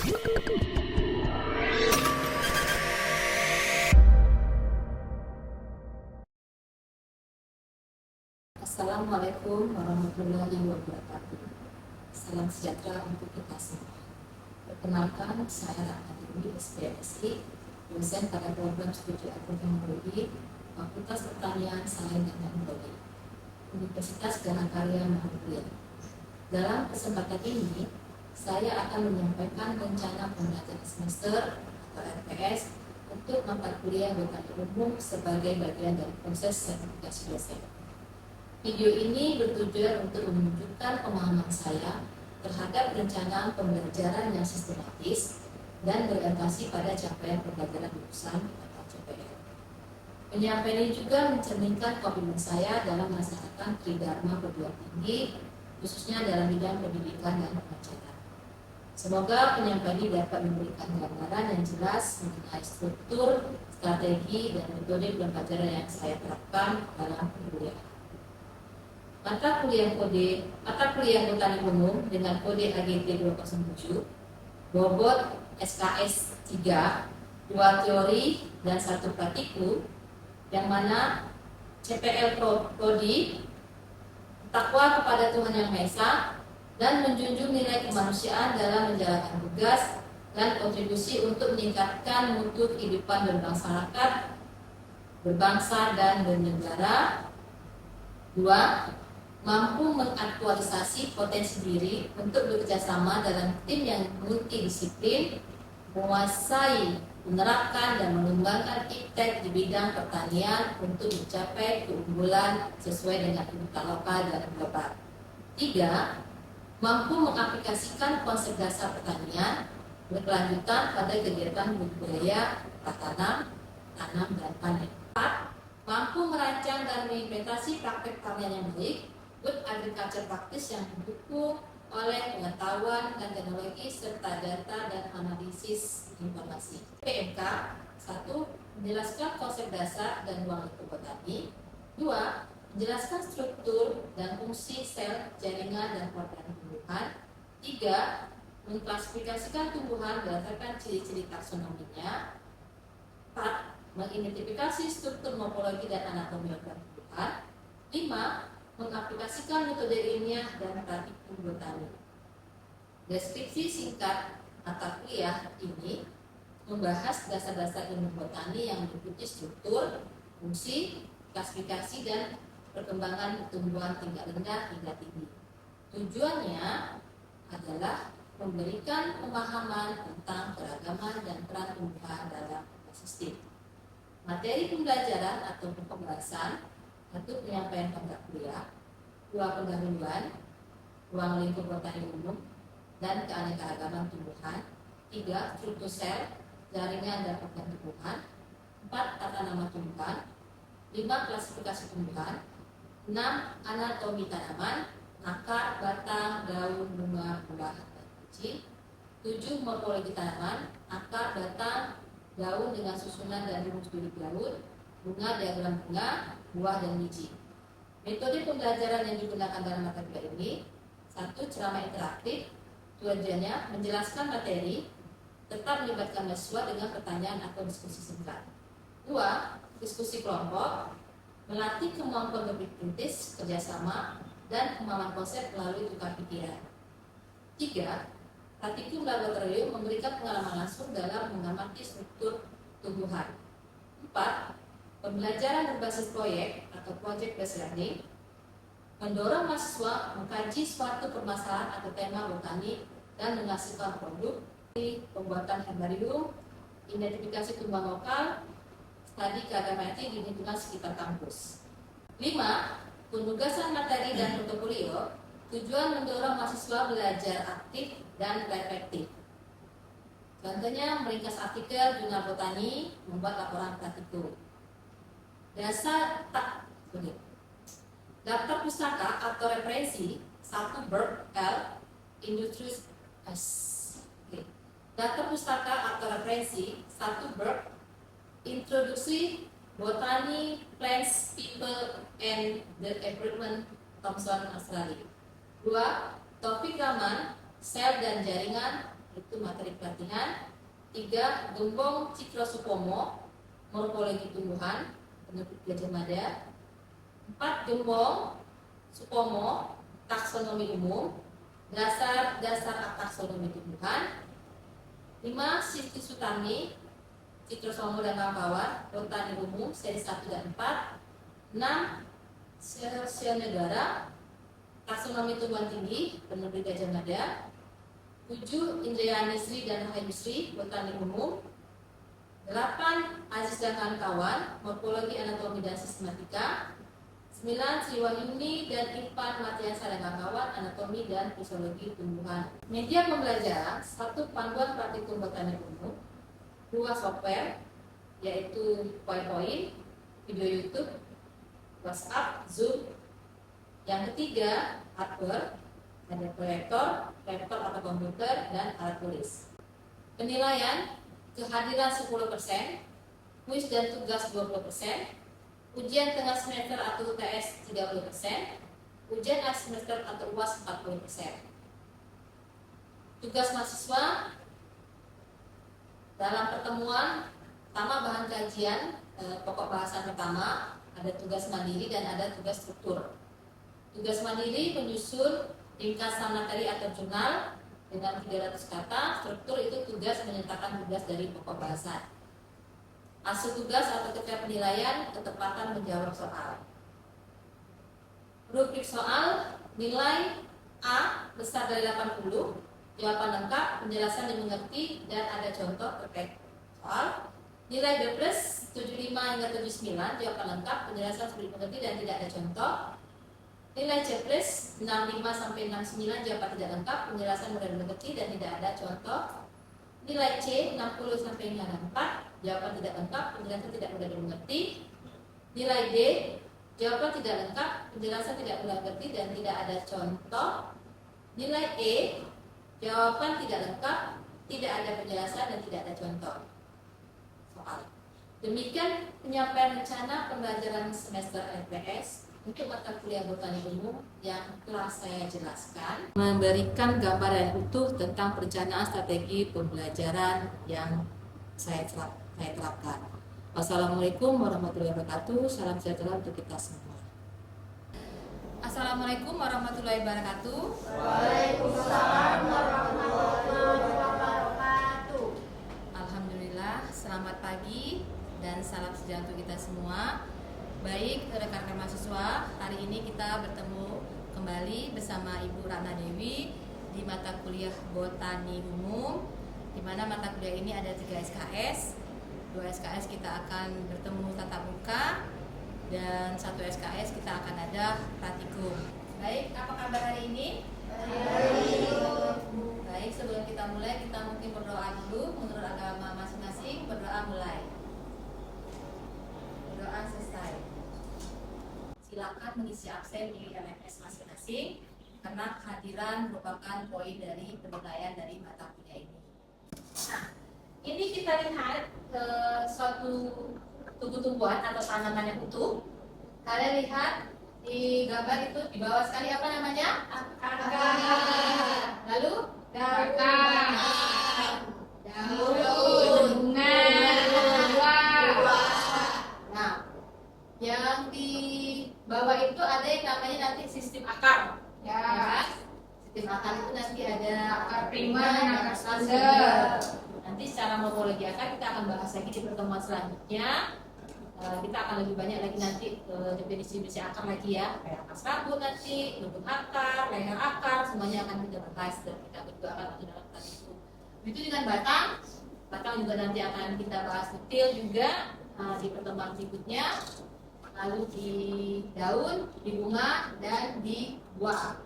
Assalamualaikum warahmatullahi wabarakatuh. Salam sejahtera untuk kita semua. Perkenalkan, saya Ratna SPSI, dosen pada program studi agroteknologi, Fakultas Pertanian, Sains dan Teknologi, Universitas Geraha Karya Mahakuliah. Dalam kesempatan ini, saya akan menyampaikan rencana pembelajaran semester atau RPS untuk mata kuliah botani umum sebagai bagian dari proses sertifikasi dosen. Video ini bertujuan untuk menunjukkan pemahaman saya terhadap perencanaan pembelajaran yang sistematis dan berorientasi pada capaian pembelajaran jurusan atau CPL. Penyampaian ini juga mencerminkan komitmen saya dalam melaksanakan tridharma perguruan tinggi, khususnya dalam bidang pendidikan dan pengajaran. Semoga penyampaian ini dapat memberikan gambaran yang jelas mengenai struktur, strategi, dan metode pembelajaran yang saya terapkan dalam perkuliahan. Mata kuliah botani umum dengan kode AGT 207, bobot SKS 3, 2 teori dan 1 praktikum, yang mana CPL Prodi takwa kepada Tuhan Yang Maha Esa dan menjunjung nilai kemanusiaan dalam menjalankan tugas dan kontribusi untuk meningkatkan mutu kehidupan berbangsa dan bernegara. 2. Mampu mengaktualisasi potensi diri untuk bekerjasama dalam tim yang multidisiplin, menguasai, menerapkan, dan mengembangkan iptek di bidang pertanian untuk mencapai keunggulan sesuai dengan kebutuhan lokal dan global. 3. Mampu mengaplikasikan konsep dasar pertanian berkelanjutan pada kegiatan budidaya, tanam, dan panen. 4. Mampu merancang dan mengimplementasi praktek pertanian yang baik, good agriculture practice yang didukung oleh pengetahuan dan teknologi serta data dan analisis informasi. PMK 1. Menjelaskan konsep dasar dan ruang lingkup botani. 2. Menjelaskan struktur dan fungsi sel, jaringan, dan organ tumbuhan. 3. Mengklasifikasikan tumbuhan berdasarkan ciri-ciri taksonominya. 4. Mengidentifikasi struktur morfologi dan anatomi organ tumbuhan. 5. Mengaplikasikan metode ilmiah dan praktikum botani. Deskripsi singkat mata kuliah ini membahas dasar-dasar ilmu botani yang meliputi struktur, fungsi, klasifikasi, dan perkembangan tumbuhan tingkat rendah hingga tinggi. Tujuannya adalah memberikan pemahaman tentang keragaman dan peran tumbuhan dalam ekosistem. Materi pembelajaran atau pembahasan: 1. Penyampaian pada kuliah. 2. Pendahuluan, ruang lingkup botani umum dan keanekaragaman tumbuhan. 3. Struktur sel, jaringan dan organ tumbuhan. 4. Tata nama tumbuhan. 5. Klasifikasi tumbuhan. 6. Anatomi tanaman, akar, batang, daun, bunga, buah, dan biji. 7. Morfologi tanaman, akar, batang, daun dengan susunan dan rumus bilik daun, bunga, diagram bunga, buah, dan biji. Metode pembelajaran yang digunakan dalam mata kuliah ini: 1. Ceramah interaktif. Tujuannya menjelaskan materi, tetap melibatkan mahasiswa dengan pertanyaan atau diskusi singkat. 2. Diskusi kelompok, melatih kemampuan berpikir kritis, kerjasama, dan pemahaman konsep melalui tukar pikiran. 3. Praktikum laboratorium, memberikan pengalaman langsung dalam mengamati struktur tumbuhan. 4. Pembelajaran berbasis proyek atau project based learning, mendorong mahasiswa mengkaji suatu permasalahan atau tema botani dan menghasilkan produk. Pembuatan herbarium, identifikasi tumbuhan lokal, studi keagamaan di lingkungan sekitar kampus. 5. Penugasan materi dan portofolio, tujuan mendorong mahasiswa belajar aktif dan reflektif. Contohnya meringkas artikel jurnal botani, membuat laporan praktikum. Daftar pustaka atau referensi: 1. Bird L. Industries S. Daftar pustaka atau referensi: 1. Bird, Introduksi Botany, Plants, People, and the Environment, Thomson, Australia. 2. Taufik Rahman, Sel dan Jaringan, itu materi pelatihan. 3. Gembong Cikrosupomo, morfologi tumbuhan, penerbit Gajah Mada. 4. Gembong Supomo, taksonomi umum, dasar taksonomi tumbuhan. 5. Siti Sutami, Cikrosupomo dan kawan-kawan, botani umum, seri 1 dan 4. 6. Sel negara, taksonomi tumbuhan tinggi, penerbit Gajah Mada. 7. Indriani Sri dan Rahayu Sri, botani umum. 8. Aziz dan kawan-kawan, morfologi, anatomi dan sistematika. 9. Sri Wahyuni dan Irfan Matiasa dan kawan-kawan, anatomi dan fisiologi tumbuhan. Media pembelajaran: 1. Panduan praktikum botani umum. 2. Software, yaitu PowerPoint, video YouTube, WhatsApp, Zoom. Yang ketiga, hardware, ada proyektor, laptop atau komputer, dan alat tulis. Penilaian: kehadiran 10%, kuis dan tugas 20%, ujian tengah semester atau UTS 30%, ujian akhir semester atau UAS 40%. Tugas mahasiswa dalam pertemuan pertama bahan kajian pokok bahasan pertama, ada tugas mandiri dan ada tugas struktur. Tugas mandiri menyusun ringkasan materi atau jurnal dengan 300 kata. Struktur itu tugas menyertakan tugas dari pokok bahasan. Hasil tugas atau kriteria penilaian ketepatan menjawab soal. Rubrik soal: nilai A besar dari 80, jawaban lengkap, penjelasan dimengerti, dan ada contoh terkait soal. Nilai B plus 75 hingga 79, jawaban lengkap, penjelasan sudah dimengerti dan tidak ada contoh. Nilai C plus 65 sampai 69, jawaban tidak lengkap, penjelasan mudah dimengerti dan tidak ada contoh. Nilai C 60 sampai 94, jawaban tidak lengkap, penjelasan tidak mudah dimengerti. Nilai D, jawaban tidak lengkap, penjelasan tidak mudah dimengerti dan tidak ada contoh. Nilai E, jawaban tidak lengkap, tidak ada penjelasan dan tidak ada contoh soal. Demikian penyampaian rencana pembelajaran semester LPS untuk mata kuliah botani umum yang telah saya jelaskan, memberikan gambaran utuh tentang perencanaan strategi pembelajaran yang saya terapkan. Wassalamualaikum warahmatullahi wabarakatuh. Salam sejahtera untuk kita semua. Assalamualaikum warahmatullahi wabarakatuh. Waalaikumsalam warahmatullahi wabarakatuh. Alhamdulillah, selamat pagi dan salam sejahtera untuk kita semua. Baik rekan-rekan mahasiswa, hari ini kita bertemu kembali bersama Ibu Ratna Dewi di mata kuliah botani umum, di mana mata kuliah ini ada 3 SKS. 2 SKS kita akan bertemu tatap muka dan 1 SKS kita akan ada praktikum. Baik, apa kabar hari ini? Baik, sebelum kita mulai kita mungkin berdoa dulu menurut agama masing-masing. Berdoa mulai. Berdoa selesai. Silakan mengisi absen di LMS masing-masing karena kehadiran merupakan poin dari penilaian dari mata kuliah ini. Nah, ini kita lihat suatu tumbuh-tumbuhan atau tanaman yang utuh. Kalian lihat di gambar itu di bawah sekali apa namanya? Akar. Lalu daun, bunga, buah. Nah, yang di bawah itu ada yang namanya nanti sistem akar. Ya. Sistem akar itu nanti ada akar prima dan akar sekunder. Nanti secara morfologi akar kita akan bahas lagi di pertemuan selanjutnya. Kita akan lebih banyak lagi nanti definisi akar lagi ya, kayak akar serabut nanti, bentuk akar, leher akar, semuanya akan kita bahas dan kita berdua akan masuk dalam tadi itu. Begitu dengan batang juga nanti akan kita bahas detail juga di pertemuan berikutnya. Lalu di daun, di bunga, dan di buah.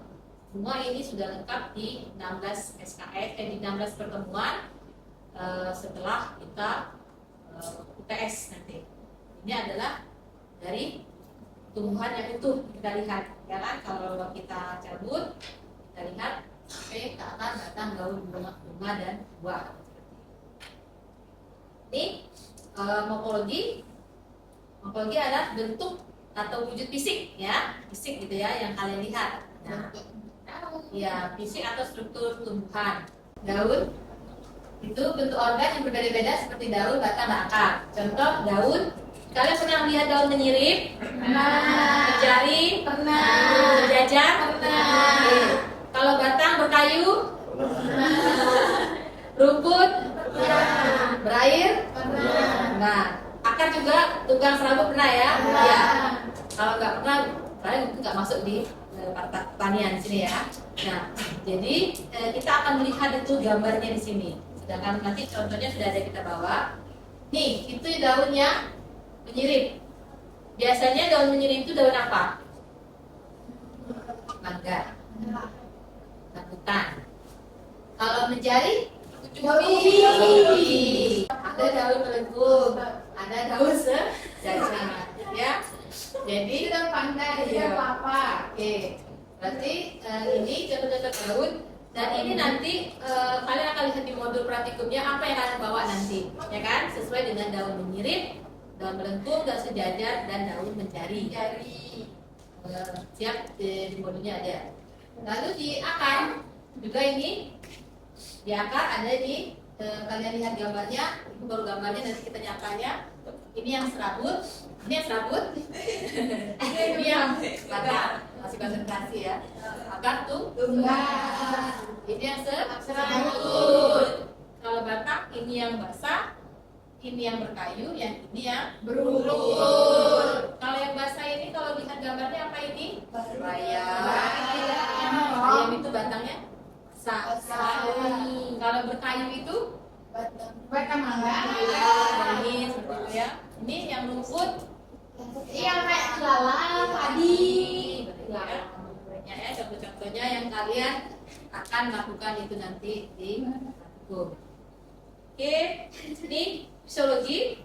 Semua ini sudah lengkap di 16 SKS, di 16 pertemuan setelah kita UTS nanti. Ini adalah dari tumbuhan yang utuh kita lihat, ya kan? Kalau kita cabut, kita lihat sampai ke akar, batang, daun, bunga dan buah. Ini morfologi adalah bentuk atau wujud fisik, ya, fisik gitu ya, yang kalian lihat. Nah, ya fisik atau struktur tumbuhan. Daun, Itu bentuk organ yang berbeda-beda seperti daun, batang, dan akar. Contoh daun, kalian pernah lihat daun menyirip? Pernah. Berjari? Pernah. Berjajar? Pernah. Oke. Kalau batang berkayu? Rumput? Berair? Nah, akar juga tukang serabut pernah ya? Pernah. Iya. Kalau nggak pernah, kalian mungkin nggak masuk di pertanian di sini ya. Nah, jadi kita akan melihat itu gambarnya di sini. Sedangkan nanti contohnya sudah ada kita bawa. Nih, itu daunnya menyirip. Biasanya daun menyirip itu daun apa? Mangga, rambutan. Kalau menjari, ubi. Ada daun melengkung, ada daun sejajar, ya. Jadi Sudah pandai, iya. sudah apa? Oke, berarti ini contoh-contoh daun dan ini nanti kalian akan lihat di modul praktikumnya apa yang kalian bawa nanti, ya kan? Sesuai dengan daun menyirip, daun melengkung, daun sejajar, dan daun menjari. Siap di modulnya ada. Lalu di akar juga ini di akar ada di kalian lihat gambarnya, itu baru gambarnya nanti kita nyatanya. Ini yang serabut, ini yang serabut, ini yang batang, masih konsentrasi ya. Akar tuh Tunggal. ini yang serabut. Kalau batang ini yang basah, ini yang berkayu, yang ini yang Berulur. Kalau yang basah ini kalau lihat gambarnya apa ini? Bayam. Bayam. Itu batangnya basah. Kalau berkayu itu Batang mangga. ini seperti itu ya. Ini yang rumput. Iya, kayak lalang, padi. Banyak ya contoh-contohnya yang kalian akan lakukan itu nanti di praktikum. Oke, ini fisiologi.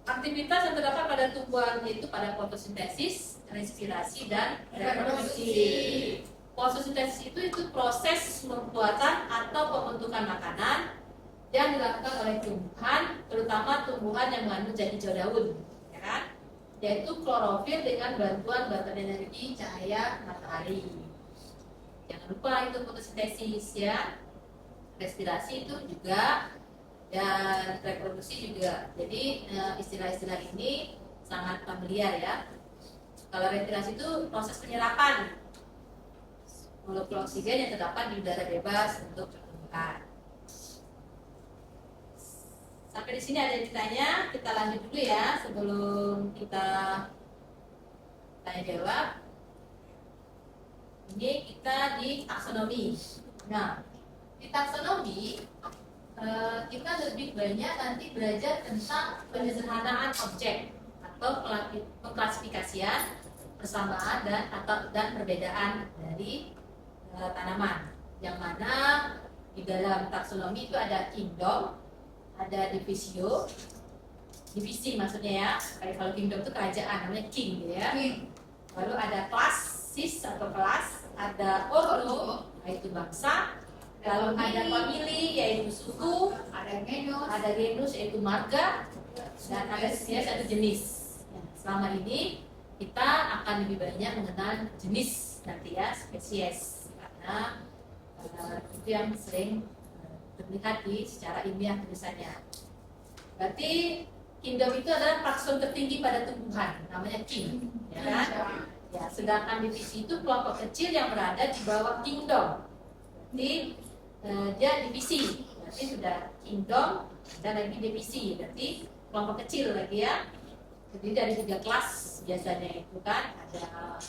Aktivitas yang terdapat pada tumbuhan itu pada fotosintesis, respirasi, dan reproduksi. Fotosintesis itu proses pembuatan atau pembentukan makanan yang dilakukan oleh tumbuhan, terutama tumbuhan yang mengandung zat hijau daun, ya kan? Yaitu klorofil dengan bantuan baterai energi cahaya matahari. Jangan lupa itu fotosintesis ya. Respirasi itu juga dan reproduksi juga. Jadi istilah-istilah ini sangat familiar ya. Kalau respirasi itu proses penyerapan molekul oksigen yang terdapat di udara bebas untuk tumbuhan. Sampai di sini ada yang ditanya, kita lanjut dulu ya sebelum kita tanya jawab. Ini kita di taksonomi. Nah, di taksonomi kita lebih banyak nanti belajar tentang penyederhanaan objek atau pengklasifikasian, persamaan dan perbedaan dari tanaman. Yang mana di dalam taksonomi itu ada kingdom, ada divisio, divisi maksudnya ya. Kayak kalau kingdom itu kerajaan namanya king gitu ya. Lalu ada klasis atau kelas, ada ordo yaitu bangsa, lalu ada famili yaitu suku, Ada genus. ada genus yaitu marga, dan ada spesies atau jenis. Nah, selama ini kita akan lebih banyak mengenal jenis nanti ya, spesies, karena itu yang sering terlihat di secara ilmiah tulisannya. Berarti kingdom itu adalah takson tertinggi pada tumbuhan, namanya king, ya kan? Ya, sedangkan divisi itu kelompok kecil yang berada di bawah kingdom. Berarti dia divisi, berarti sudah kingdom dan lagi divisi, berarti kelompok kecil lagi ya. Jadi dari 3 kelas biasanya itu kan, ada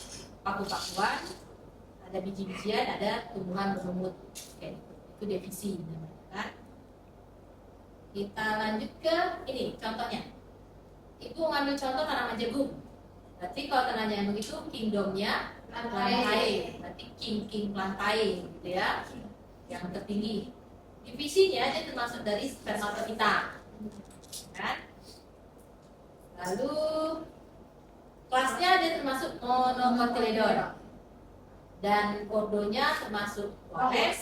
paku-pakuan, ada biji-bijian, ada tumbuhan berumut. Oke, itu divisi namanya kan. Kita lanjut ke ini contohnya. Ibu ngambil contoh tanaman jagung. Berarti kalau tanaman jagung itu kingdomnya plantae, berarti king plantae gitu ya, yang tertinggi. Divisinya dia termasuk dari spermatofita, kan? Lalu kelasnya dia termasuk monocotyledon dan ordonya termasuk Loes,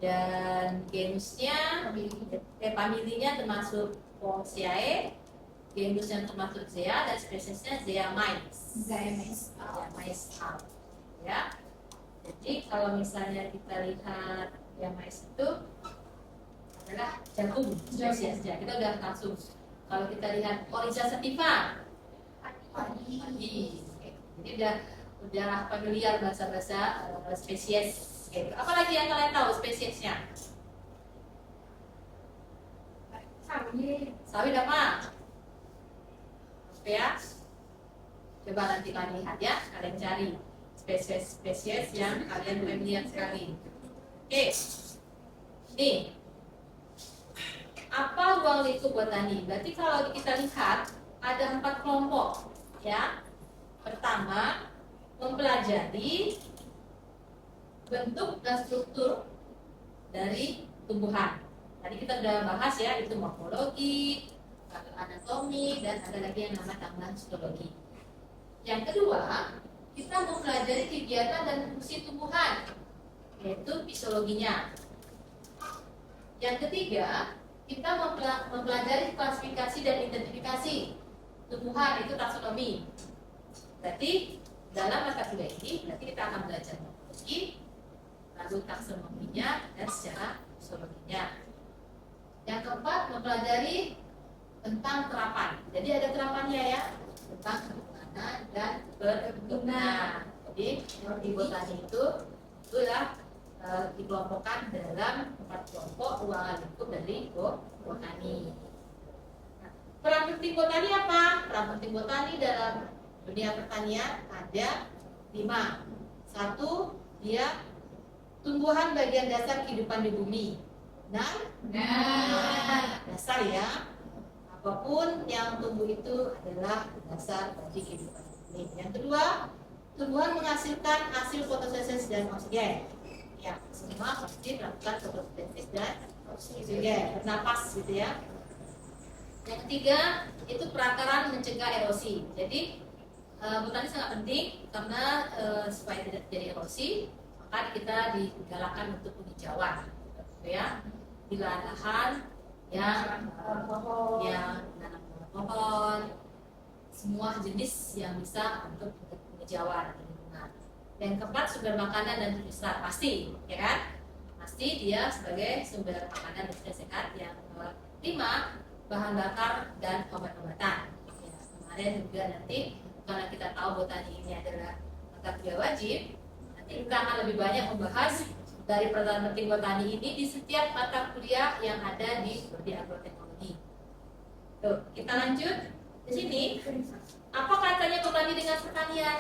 dan genusnya familinya termasuk Poaceae, genus yang termasuk Zea, dan spesiesnya Zeamys. Zeamys ya. Jadi kalau misalnya kita lihat Zeamys itu adalah jagung spesiesnya. Kita udah langsung. Kalau kita lihat Oryza sativa, padi. Jadi udah familiar bahasa-bahasa spesies. Gitu. Apalagi yang kalian tahu spesiesnya? Sawit apa? Apa ya? Coba nanti kalian lihat ya, kalian cari spesies-spesies yang kalian familiar sekali. Oke, nih apa ruang lingkup botani? Berarti kalau kita lihat ada 4 kelompok, ya. Pertama, mempelajari bentuk dan struktur dari tumbuhan. Tadi kita sudah bahas ya, itu morfologi, anatomi, dan ada lagi yang namanya tambahan histologi. Yang kedua, kita mempelajari kegiatan dan fungsi tumbuhan, yaitu fisiologinya. Yang ketiga, kita mempelajari klasifikasi dan identifikasi tumbuhan, itu taksonomi. Berarti dalam mata kuliah ini, berarti kita akan belajar morfologi, lalu taksonominya, dan secara fisiologinya. Yang keempat, mempelajari tentang terapan. Jadi ada terapannya ya, tentang kegunaan dan perkebunan. Jadi di botani itu itulah dikelompokkan dalam 4 kelompok ruangan lingkup dari botani. Nah, peran penting botani apa? Peran penting botani dalam dunia pertanian ada 5. 1, dia tumbuhan bagian dasar kehidupan di bumi. Nah, dasar ya. Apapun yang tumbuh itu adalah dasar bagi kehidupan bumi. Yang kedua, tumbuhan menghasilkan hasil fotosintesis dan oksigen. Ya, semua pasti melakukan fotosintesis dan oksigen, bernapas gitu ya. Yang ketiga, itu perakaran mencegah erosi. Jadi botani sangat penting karena supaya tidak terjadi erosi, maka kita digalakkan untuk penghijauan, gitu ya. Di lahan yang menanam pohon, semua jenis yang bisa untuk penghijauan lingkungan. Yang keempat, sumber makanan dan tubuh sehat, pasti, ya kan? Pasti dia sebagai sumber makanan dan tubuh sehat. Yang kelima, bahan bakar dan obat-obatan. Ya, kemarin juga nanti karena kita tahu botani ini adalah mata kuliah wajib, nanti kita akan lebih banyak membahas dari peran penting botani ini di setiap mata kuliah yang ada di prodi agroteknologi. Tuh, kita lanjut di sini. Apa kaitannya botani dengan pertanian?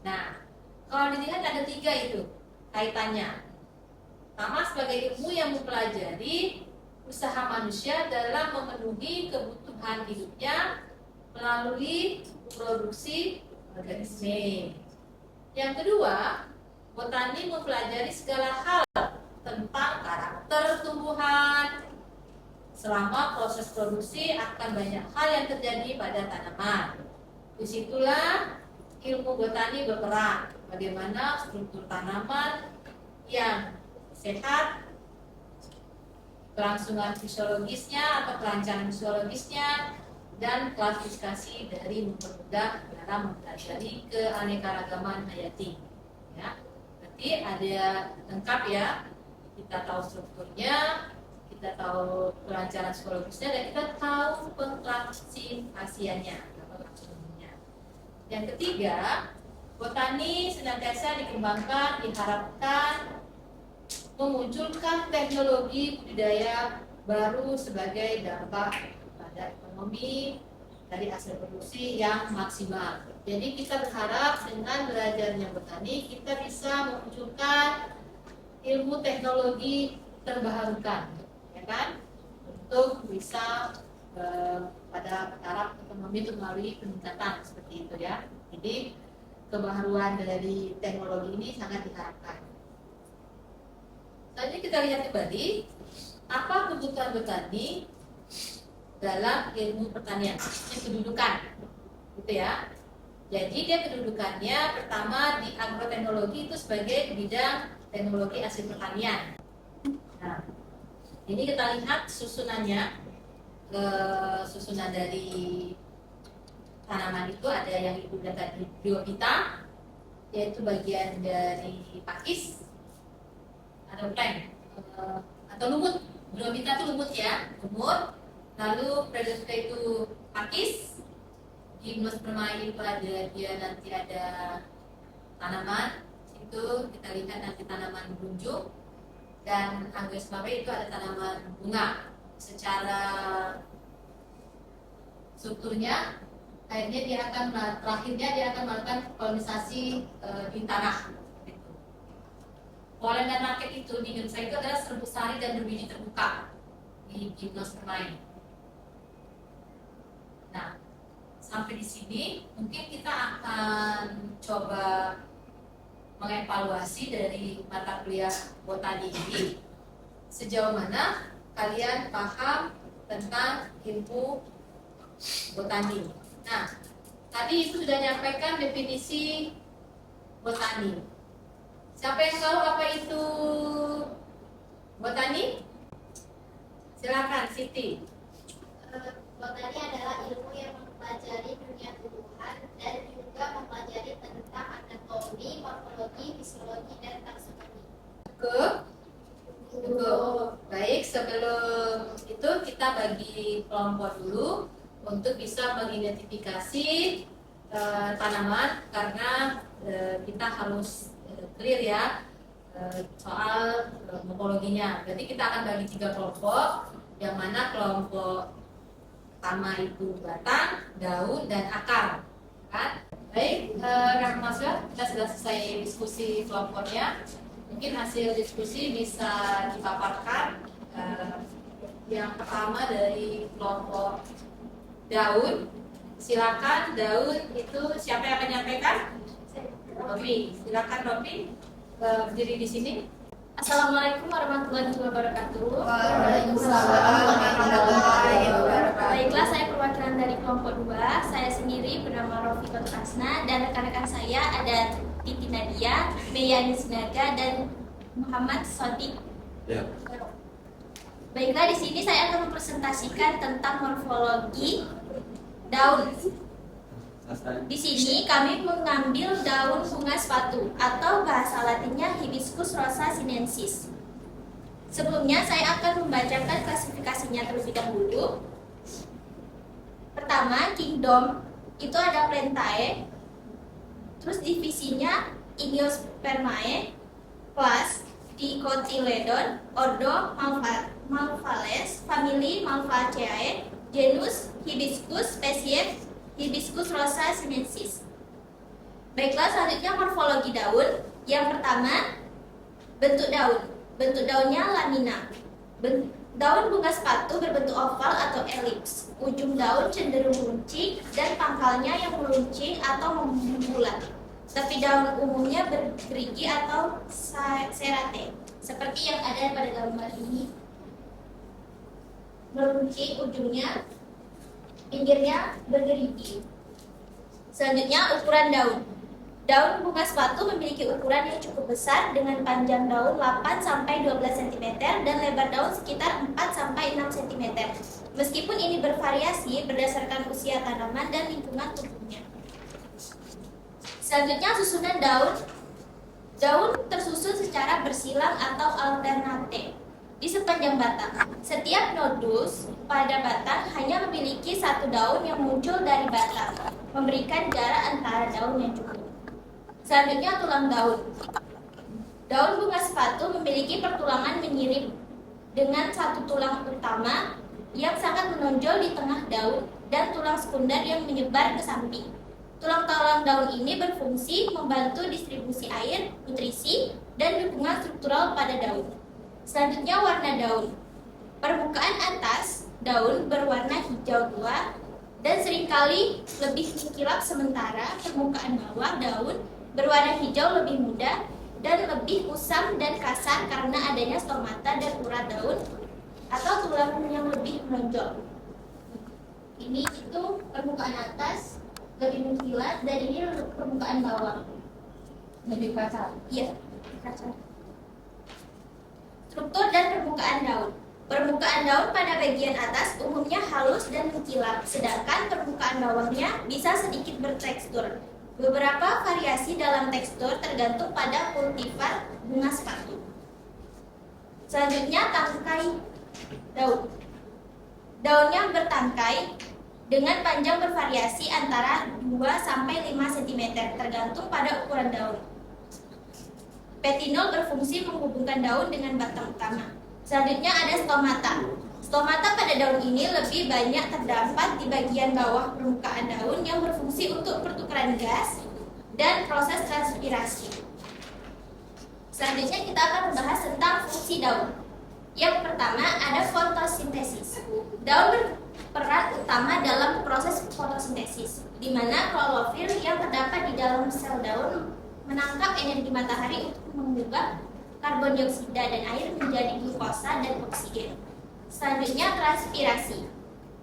Nah, kalau dilihat ada 3 itu kaitannya. Pertama, sebagai ilmu yang mempelajari usaha manusia dalam memenuhi kebutuhan hidupnya melalui produksi organisme. Yang kedua, botani mempelajari segala hal tentang karakter tumbuhan. Selama proses produksi akan banyak hal yang terjadi pada tanaman. Disitulah ilmu botani berperan. Bagaimana struktur tanaman yang sehat, kelangsungan fisiologisnya atau kelancaran fisiologisnya, dan klasifikasi dari mempermudah dalam mempelajari keanekaragaman hayati. Ya, berarti ada lengkap ya. Kita tahu strukturnya, kita tahu kelancaran psikologisnya, dan kita tahu pengklasifikasiannya atau taksonominya. Yang ketiga, botani senantiasa dikembangkan, diharapkan memunculkan teknologi budidaya baru sebagai dampak pada ekonomi dari hasil produksi yang maksimal. Jadi kita berharap dengan belajarnya botani kita bisa memunculkan ilmu teknologi terbarukan, ya kan, untuk bisa pada taraf ekonomi itu melalui peningkatan seperti itu ya. Jadi kebaruan dari teknologi ini sangat diharapkan. Selanjutnya kita lihat kembali apa kebutuhan botani dalam ilmu pertanian, ini kedudukan, gitu ya. Jadi dia kedudukannya pertama di agroteknologi itu sebagai bidang teknologi hasil pertanian. Nah, ini kita lihat susunannya, susunan dari tanaman itu ada yang ibu bilang tadi biota, yaitu bagian dari pakis, ada plank atau lumut Bromita itu lumut ya, lumut. Lalu Predospora itu pakis. Gymnospermae itu dia nanti ada tanaman. Itu kita lihat nanti tanaman berunjuk. Dan Angiospermae itu ada tanaman bunga. Secara strukturnya, akhirnya terakhirnya dia akan melakukan polonisasi di tanah. Polen dan raket itu di Gymnospermae itu adalah serbuk sari dan berbiji terbuka di Gymnospermae. Nah, sampai di sini mungkin kita akan coba mengevaluasi dari mata kuliah botani ini sejauh mana kalian paham tentang ilmu botani. Nah, tadi itu sudah menyampaikan definisi botani. Siapa yang tahu apa itu botani? Silakan, Siti. Botani adalah ilmu yang mempelajari dunia tumbuhan dan juga mempelajari tentang anatomi, morfologi, fisiologi, dan taksonomi. Baik, sebelum itu kita bagi kelompok dulu untuk bisa mengidentifikasi tanaman karena kita harus clear ya soal morfologinya. Berarti kita akan bagi 3 kelompok, yang mana kelompok pertama itu batang, daun, dan akar. Kan? Baik, Kak Masya, kita sudah selesai diskusi kelompoknya. Mungkin hasil diskusi bisa dipaparkan. Yang pertama dari kelompok daun. Silakan, daun itu siapa yang akan menyampaikan? Rofi, silakan Rofi, berdiri di sini. Assalamualaikum warahmatullahi wabarakatuh. Waalaikumsalam warahmatullahi wabarakatuh. Baiklah, saya perwakilan dari kelompok 2. Saya sendiri bernama Rofi Kotrasna dan rekan-rekan saya ada Titi Nadia, Meyani Sinaga, dan Muhammad Sodik. Ya. Baiklah, di sini saya akan mempresentasikan tentang morfologi daun. Di sini kami mengambil daun bunga sepatu atau bahasa latinnya Hibiscus rosa sinensis. Sebelumnya saya akan membacakan klasifikasinya terlebih dahulu. Pertama, kingdom itu ada Plantae. Terus divisinya Angiospermae, class Dicotyledon, ordo Malvales, family Malvaceae, genus Hibiscus, spesies Hibiscus rosa sinensis. Baiklah, selanjutnya morfologi daun. Yang pertama, bentuk daun. Bentuk daunnya lamina. Daun bunga sepatu berbentuk oval atau elips. Ujung daun cenderung meruncing dan pangkalnya yang meruncing atau membulat. Tapi daun umumnya bergerigi atau serate, seperti yang ada pada gambar ini. Meruncing ujungnya, pinggirnya bergerigi. Selanjutnya, ukuran daun. Daun bunga sepatu memiliki ukuran yang cukup besar dengan panjang daun 8-12 cm dan lebar daun sekitar 4-6 cm. Meskipun ini bervariasi berdasarkan usia tanaman dan lingkungan tumbuhnya. Selanjutnya, susunan daun. Daun tersusun secara bersilang atau alternate di sepanjang batang. Setiap nodus pada batang hanya memiliki satu daun yang muncul dari batang, memberikan jarak antara daun yang cukup. Selanjutnya, tulang daun. Daun bunga sepatu memiliki pertulangan menyirip dengan satu tulang utama yang sangat menonjol di tengah daun dan tulang sekunder yang menyebar ke samping. Tulang-tulang daun ini berfungsi membantu distribusi air, nutrisi, dan dukungan struktural pada daun. Selanjutnya, warna daun. Permukaan atas daun berwarna hijau tua dan seringkali lebih mengkilap, sementara permukaan bawah daun berwarna hijau lebih muda dan lebih kusam dan kasar karena adanya stomata dan urat daun atau tulang yang lebih menonjol. Ini itu permukaan atas lebih mengkilat dan ini permukaan bawah Lebih kasar. iya kasar. Struktur dan permukaan daun. Permukaan daun pada bagian atas umumnya halus dan mengkilap, sedangkan permukaan bawahnya bisa sedikit bertekstur. Beberapa variasi dalam tekstur tergantung pada kultivar bunga sepatu. Selanjutnya, tangkai. daun. Daunnya bertangkai dengan panjang bervariasi antara 2 sampai 5 cm tergantung pada ukuran daun. Petinol berfungsi menghubungkan daun dengan batang utama. Selanjutnya ada stomata. Stomata pada daun ini lebih banyak terdapat di bagian bawah permukaan daun yang berfungsi untuk pertukaran gas dan proses transpirasi. Selanjutnya kita akan membahas tentang fungsi daun. Yang pertama ada fotosintesis. Daun berperan utama dalam proses fotosintesis, di mana klorofil yang terdapat di dalam sel daun menangkap energi matahari untuk mengubah karbon dioksida dan air menjadi glukosa dan oksigen. Selanjutnya transpirasi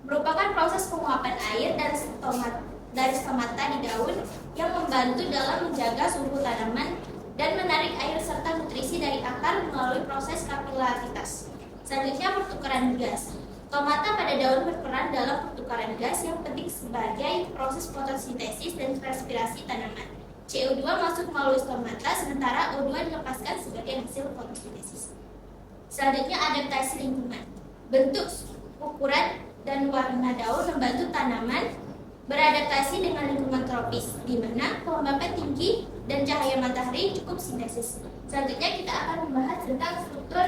merupakan proses penguapan air dari stomata di daun yang membantu dalam menjaga suhu tanaman dan menarik air serta nutrisi dari akar melalui proses kapilaritas. Selanjutnya pertukaran gas. Stomata pada daun berperan dalam pertukaran gas yang penting sebagai proses fotosintesis dan transpirasi tanaman. CO2 masuk melalui stomata sementara O2 dilepaskan sebagai hasil fotosintesis. Selanjutnya adaptasi lingkungan. Bentuk, ukuran, dan warna daun membantu tanaman beradaptasi dengan lingkungan tropis, di mana kelembapan tinggi dan cahaya matahari cukup sintesis. Selanjutnya kita akan membahas tentang struktur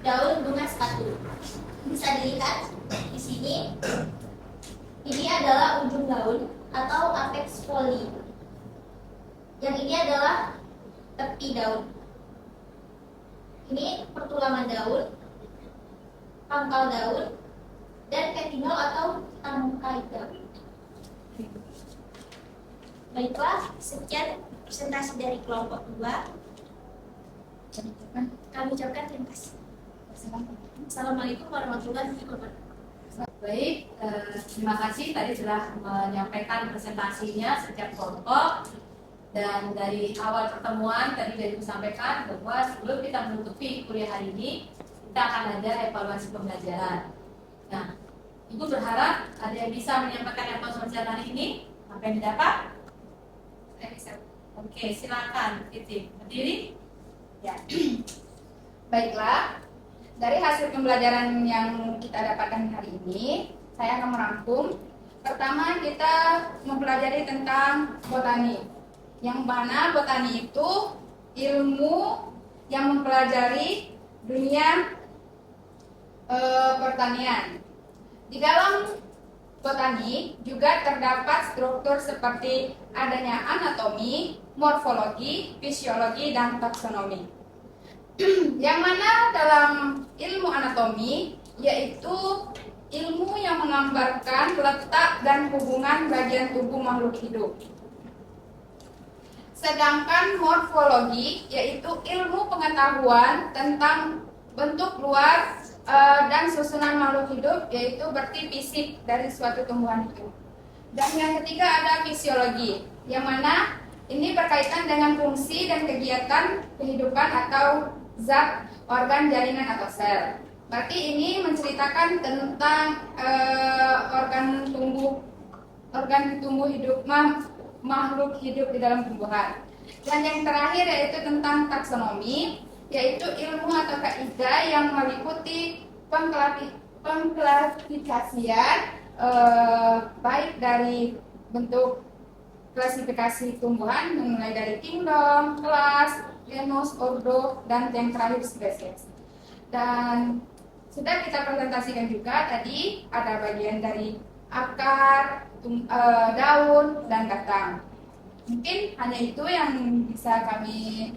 daun bunga sepatu. Bisa dilihat di sini. Ini adalah ujung daun atau apex foli. Yang ini adalah tepi daun. Ini pertulangan daun, pangkal daun, dan petinol atau tangkai daun. Baiklah, sekian presentasi dari kelompok 2. Kami ucapkan terima kasih. Assalamualaikum warahmatullahi wabarakatuh. Baik, terima kasih tadi telah menyampaikan presentasinya setiap kelompok. Dan dari awal pertemuan tadi dari disampaikan bahwa sebelum kita menutupi kuliah hari ini, kita akan ada evaluasi pembelajaran. Nah, Ibu berharap ada yang bisa menyampaikan evaluasi pembelajaran hari ini. Apa yang didapat? Saya bisa. Oke, silakan. Titik. Berdiri. Ya. Baiklah, dari hasil pembelajaran yang kita dapatkan hari ini, saya akan merangkum. Pertama, kita mempelajari tentang botani. Yang mana botani itu ilmu yang mempelajari dunia pertanian. Di dalam botani juga terdapat struktur seperti adanya anatomi, morfologi, fisiologi, dan taksonomi. Yang mana dalam ilmu anatomi yaitu ilmu yang menggambarkan letak dan hubungan bagian tubuh makhluk hidup. Sedangkan morfologi yaitu ilmu pengetahuan tentang bentuk luar dan susunan makhluk hidup, yaitu berarti fisik dari suatu tumbuhan itu. Dan yang ketiga ada fisiologi, yang mana ini berkaitan dengan fungsi dan kegiatan kehidupan atau zat, organ, jaringan atau sel. Berarti ini menceritakan tentang organ tumbuh hidup makhluk hidup di dalam tumbuhan. Dan yang terakhir yaitu tentang taksonomi, yaitu ilmu atau kaidah yang meliputi pengklasifikasian baik dari bentuk klasifikasi tumbuhan mulai dari kingdom, kelas, genus, ordo, dan yang terakhir spesies. Dan sudah kita presentasikan juga tadi ada bagian dari akar, daun, dan batang. Mungkin hanya itu yang bisa kami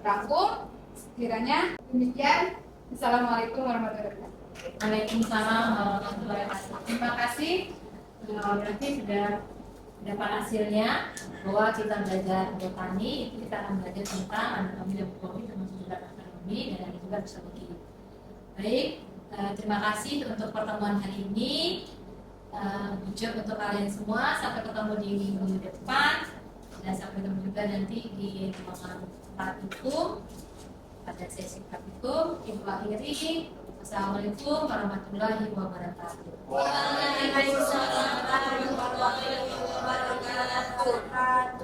rangkum. Sekiranya demikian. Assalamualaikum warahmatullahi wabarakatuh. Waalaikumsalam warahmatullahi wabarakatuh. Terima kasih. Berarti sudah dapat hasilnya bahwa kita belajar botani, itu kita akan belajar tentang anatomi dan morfologi termasuk juga taksonomi dan juga fisiologi. Baik, terima kasih untuk pertemuan hari ini. Ucap untuk kalian semua, sampai ketemu di minggu depan dan sampai ketemu juga nanti di ruangan praktikum pada sesi praktikum. Ibu akhiri, assalamualaikum warahmatullahi wabarakatuh. Waalaikumsalam warahmatullahi wabarakatuh.